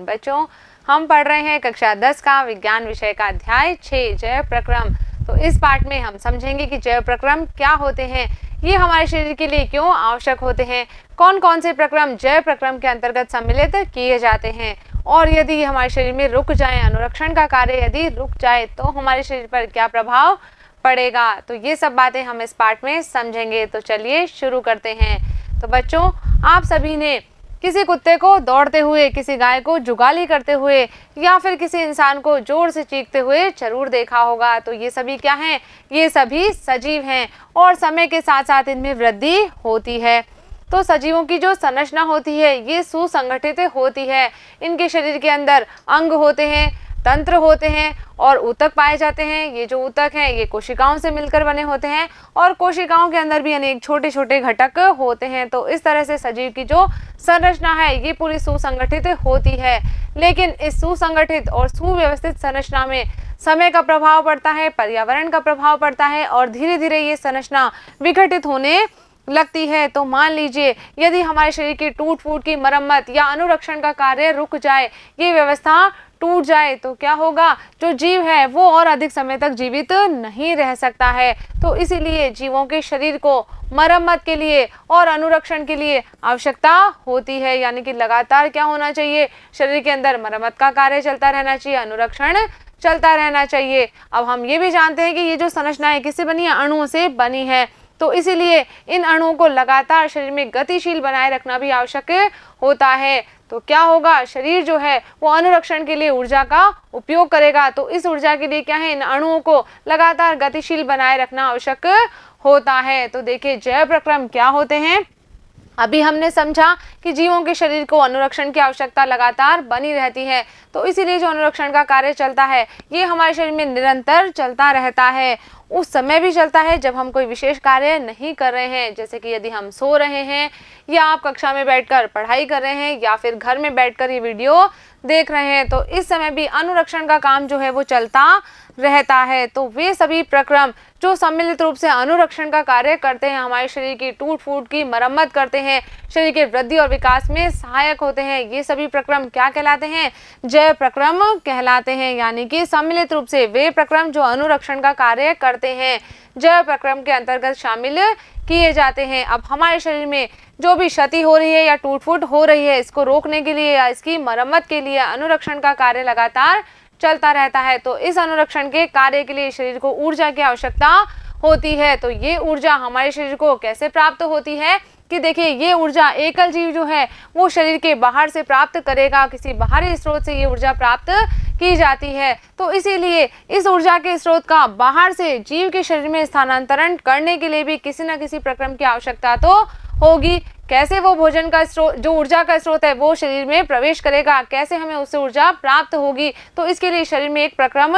बच्चों, हम पढ़ रहे हैं कक्षा 10 का विज्ञान विषय का अध्याय 6 जैव प्रक्रम। तो इस पाठ में हम समझेंगे कि जैव प्रक्रम क्या होते हैं, ये हमारे शरीर के लिए क्यों आवश्यक होते हैं, कौन कौन से प्रक्रम जैव प्रक्रम के अंतर्गत सम्मिलित किए जाते हैं, और यदि हमारे शरीर में रुक जाए, अनुरक्षण का कार्य यदि रुक जाए तो हमारे शरीर पर क्या प्रभाव पड़ेगा। तो ये सब बातें हम इस पाठ में समझेंगे। तो चलिए शुरू करते हैं। तो बच्चों, आप सभी ने किसी कुत्ते को दौड़ते हुए, किसी गाय को जुगाली करते हुए या फिर किसी इंसान को जोर से चीखते हुए जरूर देखा होगा। तो ये सभी क्या हैं? ये सभी सजीव हैं और समय के साथ साथ इनमें वृद्धि होती है। तो सजीवों की जो संरचना होती है ये सुसंगठित होती है। इनके शरीर के अंदर अंग होते हैं, तंत्र होते हैं और ऊतक पाए जाते हैं। ये जो ऊतक हैं ये कोशिकाओं से मिलकर बने होते हैं और कोशिकाओं के अंदर भी अनेक छोटे छोटे घटक होते हैं। तो इस तरह से सजीव की जो संरचना है ये पूरी सुसंगठित होती है। लेकिन इस सुसंगठित और सुव्यवस्थित संरचना में समय का प्रभाव पड़ता है, पर्यावरण का प्रभाव पड़ता है और धीरे धीरे ये संरचना विघटित होने लगती है। तो मान लीजिए यदि हमारे शरीर की टूट फूट की मरम्मत या अनुरक्षण का कार्य रुक जाए, ये व्यवस्था टूट जाए, तो क्या होगा? जो जीव है वो और अधिक समय तक जीवित नहीं रह सकता है। तो इसीलिए जीवों के शरीर को मरम्मत के लिए और अनुरक्षण के लिए आवश्यकता होती है, यानी कि लगातार क्या होना चाहिए? शरीर के अंदर मरम्मत का कार्य चलता रहना चाहिए, अनुरक्षण चलता रहना चाहिए। अब हम ये भी जानते हैं कि ये जो संरचना है किससे बनी है? अणुओं से बनी है। तो इसीलिए इन अणुओं को लगातार शरीर में गतिशील बनाए रखना भी आवश्यक होता है। तो क्या होगा? शरीर जो है वो अनुरक्षण के लिए ऊर्जा का उपयोग करेगा। तो इस ऊर्जा के लिए क्या है? इन अणुओं को लगातार गतिशील बनाए रखना आवश्यक होता है। तो देखिए जैव प्रक्रम क्या होते हैं। अभी हमने समझा कि जीवों के शरीर को अनुरक्षण की आवश्यकता लगातार बनी रहती है। तो इसीलिए जो अनुरक्षण का कार्य चलता है ये हमारे शरीर में निरंतर चलता रहता है। उस समय भी चलता है जब हम कोई विशेष कार्य नहीं कर रहे हैं, जैसे कि यदि हम सो रहे हैं या आप कक्षा में बैठकर पढ़ाई कर रहे हैं या फिर घर में बैठकर ये वीडियो देख रहे हैं, तो इस समय भी अनुरक्षण का काम जो है वो चलता रहता है। तो वे सभी प्रक्रम जो सम्मिलित रूप से अनुरक्षण का कार्य करते हैं, हमारे शरीर की टूट फूट की मरम्मत करते हैं, शरीर के वृद्धि और विकास में सहायक होते हैं, ये सभी प्रक्रम क्या कहलाते हैं? जैव प्रक्रम कहलाते हैं। यानी कि सम्मिलित रूप से वे प्रक्रम जो अनुरक्षण का कार्य करते हैं जैव प्रक्रम के अंतर्गत शामिल किए जाते हैं। अब हमारे शरीर में जो भी क्षति हो रही है या टूट फूट हो रही है, इसको रोकने के लिए या इसकी मरम्मत के लिए अनुरक्षण का कार्य लगातार चलता रहता है। तो इस अनुरक्षण के कार्य के लिए शरीर को ऊर्जा की आवश्यकता होती है। तो ये ऊर्जा हमारे शरीर को कैसे प्राप्त होती है कि देखिए ये ऊर्जा एकल जीव जो है वो शरीर के बाहर से प्राप्त करेगा, किसी बाहरी स्रोत से ये ऊर्जा प्राप्त की जाती है। तो इसीलिए इस ऊर्जा के स्रोत का बाहर से जीव के शरीर में स्थानांतरण करने के लिए भी किसी न किसी प्रक्रम की आवश्यकता तो होगी। कैसे वो भोजन का स्रोत, जो ऊर्जा का स्रोत है वो शरीर में प्रवेश करेगा, कैसे हमें उससे ऊर्जा प्राप्त होगी, तो इसके लिए शरीर में एक प्रक्रम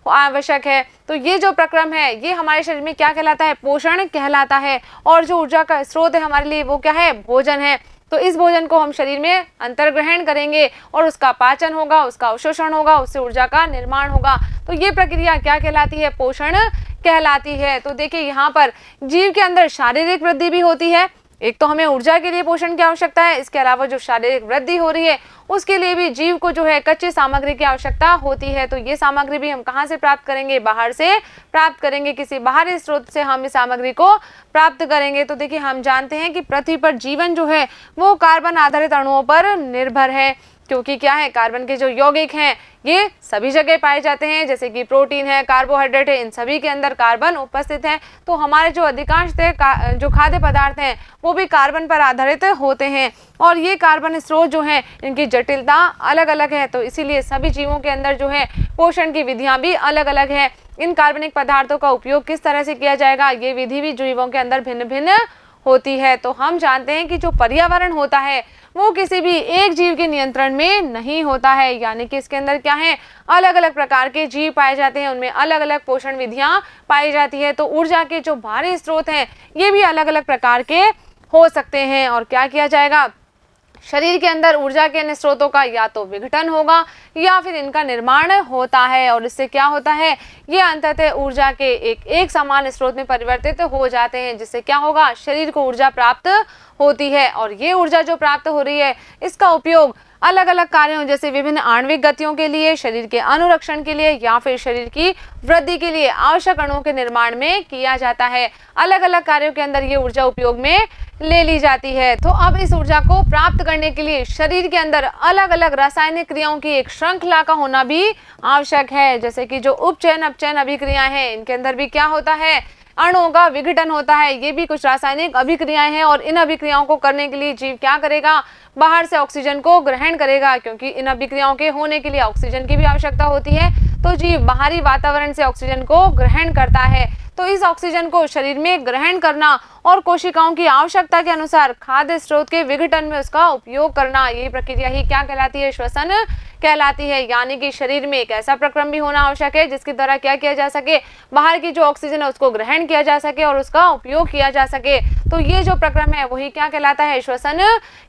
आवश्यक है। तो ये जो प्रक्रम है ये हमारे शरीर में क्या कहलाता है? पोषण कहलाता है। और जो ऊर्जा का स्रोत है हमारे लिए वो क्या है? भोजन है। तो इस भोजन को हम शरीर में अंतर्ग्रहण करेंगे और उसका पाचन होगा, उसका अवशोषण होगा, उससे ऊर्जा का निर्माण होगा। तो ये प्रक्रिया क्या कहलाती है? पोषण कहलाती है। तो देखिए यहाँ पर जीव के अंदर शारीरिक वृद्धि भी होती है। एक तो हमें ऊर्जा के लिए पोषण की आवश्यकता है, इसके अलावा जो शारीरिक वृद्धि हो रही है उसके लिए भी जीव को जो है कच्ची सामग्री की आवश्यकता होती है। तो ये सामग्री भी हम कहाँ से प्राप्त करेंगे? बाहर से प्राप्त करेंगे, किसी बाहरी स्रोत से हम इस सामग्री को प्राप्त करेंगे। तो देखिए हम जानते हैं कि पृथ्वी पर जीवन जो है वो कार्बन आधारित अणुओं पर निर्भर है, क्योंकि क्या है? कार्बन के जो यौगिक हैं ये सभी जगह पाए जाते हैं, जैसे कि प्रोटीन है, कार्बोहाइड्रेट है, इन सभी के अंदर कार्बन उपस्थित है। तो हमारे जो अधिकांश जो खाद्य पदार्थ हैं वो भी कार्बन पर आधारित होते हैं और ये कार्बन स्रोत जो हैं इनकी जटिलता अलग अलग है। तो इसीलिए सभी जीवों के अंदर जो है पोषण की विधियां भी अलग अलग है। इन कार्बनिक पदार्थों का उपयोग किस तरह से किया जाएगा ये विधि भी जीवों के अंदर भिन्न भिन्न होती है। तो हम जानते हैं कि जो पर्यावरण होता है वो किसी भी एक जीव के नियंत्रण में नहीं होता है, यानी कि इसके अंदर क्या है? अलग अलग प्रकार के जीव पाए जाते हैं, उनमें अलग अलग पोषण विधियां पाई जाती है। तो ऊर्जा के जो बाहरी स्रोत हैं ये भी अलग अलग प्रकार के हो सकते हैं। और क्या किया जाएगा? शरीर के अंदर ऊर्जा के अन्य स्रोतों का या तो विघटन होगा या फिर इनका निर्माण होता है और इससे क्या होता है? ये अंततः ऊर्जा के एक समान स्रोत में परिवर्तित हो जाते हैं, जिससे क्या होगा? शरीर को ऊर्जा प्राप्त होती है और ये ऊर्जा जो प्राप्त हो रही है इसका उपयोग अलग अलग कार्यों जैसे विभिन्न आणविक गतियों के लिए, शरीर के अनुरक्षण के लिए या फिर शरीर की वृद्धि के लिए आवश्यक अणुओं के निर्माण में किया जाता है। अलग अलग कार्यों के अंदर ये ऊर्जा उपयोग में ले ली जाती है। तो अब इस ऊर्जा को प्राप्त करने के लिए शरीर के अंदर अलग अलग रासायनिक क्रियाओं की एक श्रृंखला का होना भी आवश्यक है, जैसे कि जो उपचयन अपचयन अभिक्रियाएं हैं इनके अंदर भी क्या होता है, अणुओं का विघटन होता है। ये भी कुछ रासायनिक अभिक्रियाएं हैं और इन अभिक्रियाओं को करने के लिए जीव क्या करेगा, बाहर से ऑक्सीजन को ग्रहण करेगा, क्योंकि इन अभिक्रियाओं के होने के लिए ऑक्सीजन की भी आवश्यकता होती है। तो जीव बाहरी वातावरण से ऑक्सीजन को ग्रहण करता है। तो इस ऑक्सीजन को शरीर में ग्रहण करना और कोशिकाओं की आवश्यकता के अनुसार खाद्य स्रोत के विघटन में उसका उपयोग करना, ये प्रक्रिया ही क्या कहलाती है, श्वसन कहलाती है। यानी कि शरीर में एक ऐसा प्रक्रम भी होना आवश्यक है जिसके द्वारा क्या किया जा सके, बाहर की जो ऑक्सीजन है उसको ग्रहण किया जा सके और उसका उपयोग किया जा सके। तो ये जो प्रक्रम है वही क्या कहलाता है, श्वसन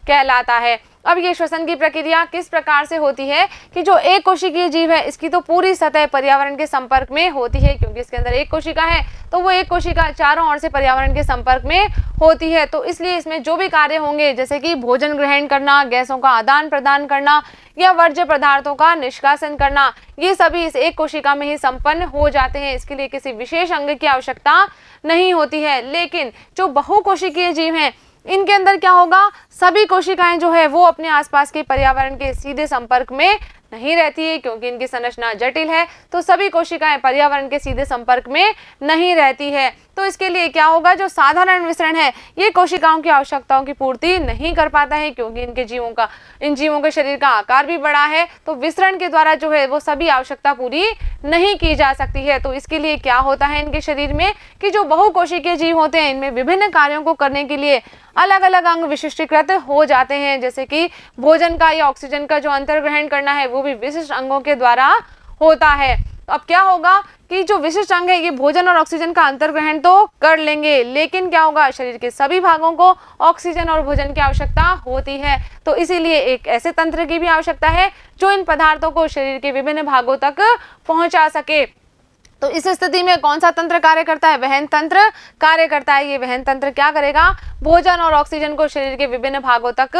कहलाता है। अब ये श्वसन की प्रक्रिया किस प्रकार से होती है कि जो एक कोशिकीय जीव है इसकी तो पूरी सतह पर्यावरण के संपर्क में होती है, क्योंकि इसके अंदर एक कोशिका है तो वो एक कोशिका चारों ओर से पर्यावरण के संपर्क में होती है। तो इसलिए इसमें जो भी कार्य होंगे जैसे कि भोजन ग्रहण करना, गैसों का आदान प्रदान करना या वर्ज्य पदार्थों का निष्कासन करना, ये सभी इस एक कोशिका में ही संपन्न हो जाते हैं। इसके लिए किसी विशेष अंग की आवश्यकता नहीं होती है। लेकिन जो बहुकोशिकीय जीव हैं इनके अंदर क्या होगा, सभी कोशिकाएं जो है वो अपने आसपास के पर्यावरण के सीधे संपर्क में नहीं रहती है, क्योंकि इनकी संरचना जटिल है। तो सभी कोशिकाएं पर्यावरण के सीधे संपर्क में नहीं रहती है। तो इसके लिए क्या होगा, जो साधारण विसरण है ये कोशिकाओं की आवश्यकताओं की पूर्ति नहीं कर पाता है, क्योंकि इन जीवों के शरीर का आकार भी बड़ा है। तो विसरण के द्वारा जो है वो सभी आवश्यकता पूरी नहीं की जा सकती है। तो इसके लिए क्या होता है इनके शरीर में कि जो बहुकोशिकीय जीव होते हैं इनमें विभिन्न कार्यों को करने के लिए अलग अलग अंग विशिष्टीकृत हो जाते हैं, जैसे कि भोजन का या ऑक्सीजन का जो अंतर्ग्रहण करना है वो भी विशिष्ट अंगों के द्वारा होता है। अब क्या होगा कि जो विशिष्ट अंग है ये भोजन और ऑक्सीजन का अंतर्ग्रहण तो कर लेंगे, लेकिन क्या होगा, शरीर के सभी भागों को ऑक्सीजन और भोजन की आवश्यकता होती है। तो इसीलिए एक ऐसे तंत्र की भी आवश्यकता है जो इन पदार्थों को शरीर के विभिन्न भागों तक पहुंचा सके। तो इस स्थिति में कौन सा तंत्र कार्य करता है, वहन तंत्र कार्य करता है। ये वहन तंत्र क्या करेगा, भोजन और ऑक्सीजन को शरीर के विभिन्न भागों तक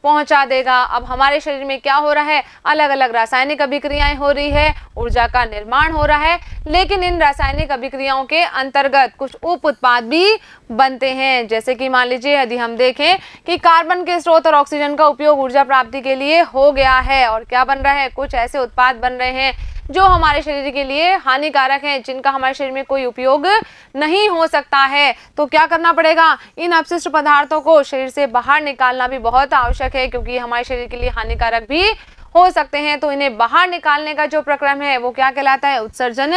पहुंचा देगा। अब हमारे शरीर में क्या हो रहा है, अलग अलग रासायनिक अभिक्रियाएं हो रही है, ऊर्जा का निर्माण हो रहा है, लेकिन इन रासायनिक अभिक्रियाओं के अंतर्गत कुछ उप उत्पाद भी बनते हैं। जैसे कि मान लीजिए यदि हम देखें कि कार्बन के स्रोत और ऑक्सीजन का उपयोग ऊर्जा प्राप्ति के लिए हो गया है और क्या बन रहा है, कुछ ऐसे उत्पाद बन रहे हैं जो हमारे शरीर के लिए हानिकारक हैं, जिनका हमारे शरीर में कोई उपयोग नहीं हो सकता है। तो क्या करना पड़ेगा, इन अपशिष्ट पदार्थों को शरीर से बाहर निकालना भी बहुत आवश्यक है, क्योंकि हमारे शरीर के लिए हानिकारक भी हो सकते हैं। तो इन्हें बाहर निकालने का जो प्रक्रम है वो क्या कहलाता है, उत्सर्जन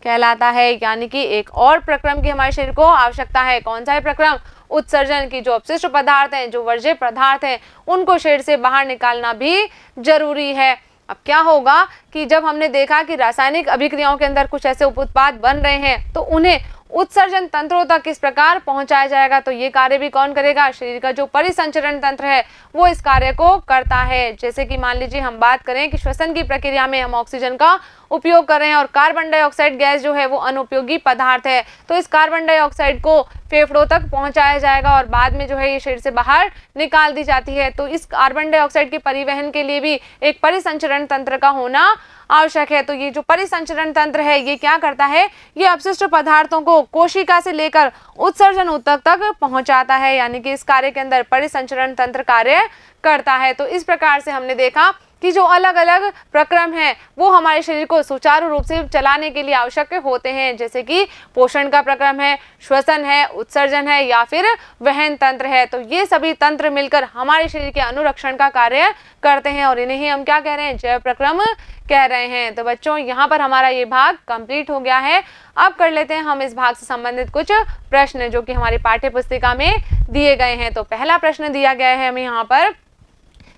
कहलाता है। यानी कि एक और प्रक्रम की हमारे शरीर को आवश्यकता है। कौन सा है प्रक्रम, उत्सर्जन की। जो अपशिष्ट पदार्थ हैं, जो वर्ज्य पदार्थ हैं, उनको शरीर से बाहर निकालना भी जरूरी है। अब क्या होगा कि जब हमने देखा कि रासायनिक अभिक्रियाओं के अंदर कुछ ऐसे उप उत्पाद बन रहे हैं तो उन्हें उत्सर्जन तंत्रों तक किस प्रकार पहुंचाया जाएगा, तो ये कार्य भी कौन करेगा, शरीर का जो परिसंचरण तंत्र है वो इस कार्य को करता है। जैसे कि मान लीजिए हम बात करें कि श्वसन की प्रक्रिया में हम ऑक्सीजन का उपयोग कर रहे हैं और कार्बन डाइऑक्साइड गैस जो है वो अनुपयोगी पदार्थ है, तो इस कार्बन डाइऑक्साइड को फेफड़ों तक पहुंचाया जाएगा और बाद में जो है ये शरीर से बाहर निकाल दी जाती है। तो इस कार्बन डाइऑक्साइड के परिवहन के लिए भी एक परिसंचरण तंत्र का होना आवश्यक है। तो ये जो परिसंचरण तंत्र है ये क्या करता है, ये अपशिष्ट पदार्थों को कोशिका से लेकर उत्सर्जन ऊतक तक पहुंचाता है, यानी कि इस कार्य के अंदर परिसंचरण तंत्र कार्य करता है। तो इस प्रकार से हमने देखा कि जो अलग अलग प्रक्रम हैं वो हमारे शरीर को सुचारू रूप से चलाने के लिए आवश्यक होते हैं, जैसे कि पोषण का प्रक्रम है, श्वसन है, उत्सर्जन है या फिर वहन तंत्र है। तो ये सभी तंत्र मिलकर हमारे शरीर के अनुरक्षण का कार्य करते हैं और इन्हें ही हम क्या कह रहे हैं, जैव प्रक्रम कह रहे हैं। तो बच्चों यहाँ पर हमारा ये भाग कंप्लीट हो गया है। अब कर लेते हैं हम इस भाग से संबंधित कुछ प्रश्न जो कि हमारी पाठ्य पुस्तिका में दिए गए हैं। तो पहला प्रश्न दिया गया है हमें यहाँ पर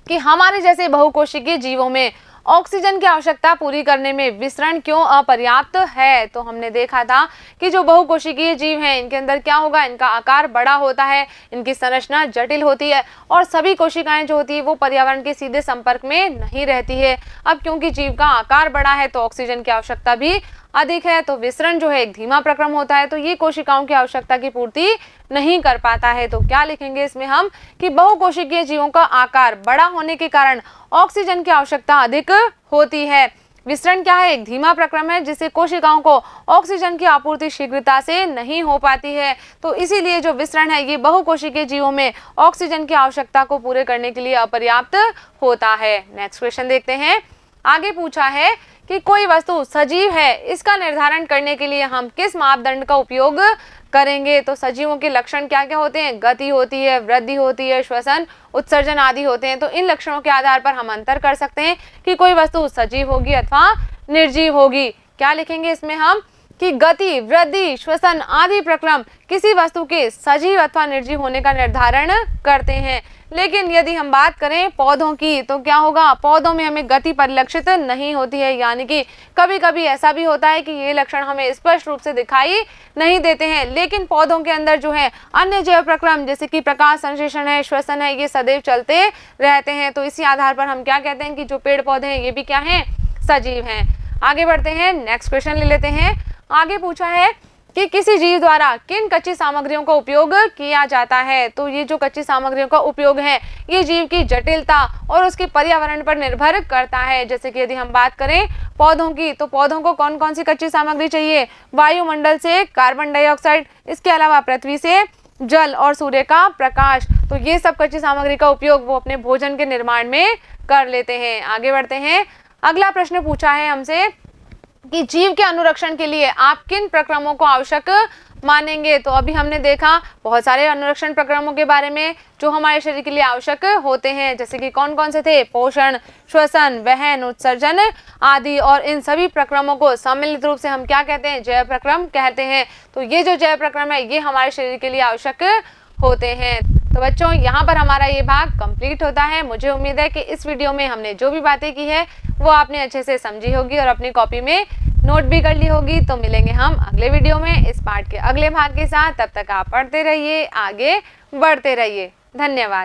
कि हमारे जैसे बहुकोशिकीय जीवों में ऑक्सीजन की आवश्यकता पूरी करने में विसरण क्यों अपर्याप्त है? तो हमने देखा था कि जो बहुकोशिकीय जीव हैं इनके अंदर क्या होगा, इनका आकार बड़ा होता है, इनकी संरचना जटिल होती है और सभी कोशिकाएं जो होती है वो पर्यावरण के सीधे संपर्क में नहीं रहती है। अब क्योंकि जीव का आकार बड़ा है तो ऑक्सीजन की आवश्यकता भी अधिक है, तो विसरण जो है एक धीमा प्रक्रम होता है, तो ये कोशिकाओं की आवश्यकता की पूर्ति नहीं कर पाता है। तो क्या लिखेंगे इसमें हम कि बहुकोशिकीय जीवों का आकार बड़ा होने के कारण ऑक्सीजन की आवश्यकता अधिक होती है। विसरण क्या है? एक धीमा प्रक्रम है जिससे कोशिकाओं को ऑक्सीजन की आपूर्ति शीघ्रता से नहीं हो पाती है। तो इसीलिए जो विसरण है ये बहुकोशिकीय जीवों में ऑक्सीजन की आवश्यकता को पूरे करने के लिए अपर्याप्त होता है। नेक्स्ट क्वेश्चन देखते हैं। आगे पूछा है कि कोई वस्तु सजीव है, इसका निर्धारण करने के लिए हम किस मापदंड का उपयोग करेंगे? तो सजीवों के लक्षण क्या क्या होते हैं? गति होती है, वृद्धि होती है, श्वसन, उत्सर्जन आदि होते हैं। तो इन लक्षणों के आधार पर हम अंतर कर सकते हैं कि कोई वस्तु सजीव होगी अथवा निर्जीव होगी। क्या लिखेंगे इसमें हम कि गति, वृद्धि, श्वसन आदि प्रक्रम किसी वस्तु के सजीव अथवा निर्जीव होने का निर्धारण करते हैं। लेकिन यदि हम बात करें पौधों की तो क्या होगा, पौधों में हमें गति परिलक्षित नहीं होती है, यानी कि कभी कभी ऐसा भी होता है कि ये लक्षण हमें स्पष्ट रूप से दिखाई नहीं देते हैं, लेकिन पौधों के अंदर जो है अन्य जैव प्रक्रम जैसे कि प्रकाश संश्लेषण है, श्वसन है, ये सदैव चलते रहते हैं। तो इसी आधार पर हम क्या कहते हैं कि जो पेड़ पौधे हैं ये भी क्या हैं, सजीव हैं। आगे बढ़ते हैं, नेक्स्ट क्वेश्चन ले लेते हैं। आगे पूछा है कि किसी जीव द्वारा किन कच्ची सामग्रियों का उपयोग किया जाता है? तो ये जो कच्ची सामग्रियों का उपयोग है ये जीव की जटिलता और उसके पर्यावरण पर निर्भर करता है। जैसे कि यदि हम बात करें पौधों की तो पौधों को कौन कौन सी कच्ची सामग्री चाहिए? वायुमंडल से कार्बन डाइऑक्साइड, इसके अलावा पृथ्वी से जल और सूर्य का प्रकाश। तो ये सब कच्ची सामग्री का उपयोग वो अपने भोजन के निर्माण में कर लेते हैं। आगे बढ़ते हैं। अगला प्रश्न पूछा है हमसे कि जीव के अनुरक्षण के लिए आप किन प्रक्रमों को आवश्यक मानेंगे? तो अभी हमने देखा बहुत सारे अनुरक्षण प्रक्रमों के बारे में जो हमारे शरीर के लिए आवश्यक होते हैं, जैसे कि कौन कौन से थे? पोषण, श्वसन, वहन, उत्सर्जन आदि। और इन सभी प्रक्रमों को सम्मिलित रूप से हम क्या कहते हैं? जैव प्रक्रम कहते हैं। तो ये जो जैव प्रक्रम है ये हमारे शरीर के लिए आवश्यक होते हैं। तो बच्चों यहाँ पर हमारा ये भाग कंप्लीट होता है। मुझे उम्मीद है कि इस वीडियो में हमने जो भी बातें की है वो आपने अच्छे से समझी होगी और अपनी कॉपी में नोट भी कर ली होगी। तो मिलेंगे हम अगले वीडियो में इस पार्ट के अगले भाग के साथ। तब तक आप पढ़ते रहिए, आगे बढ़ते रहिए। धन्यवाद।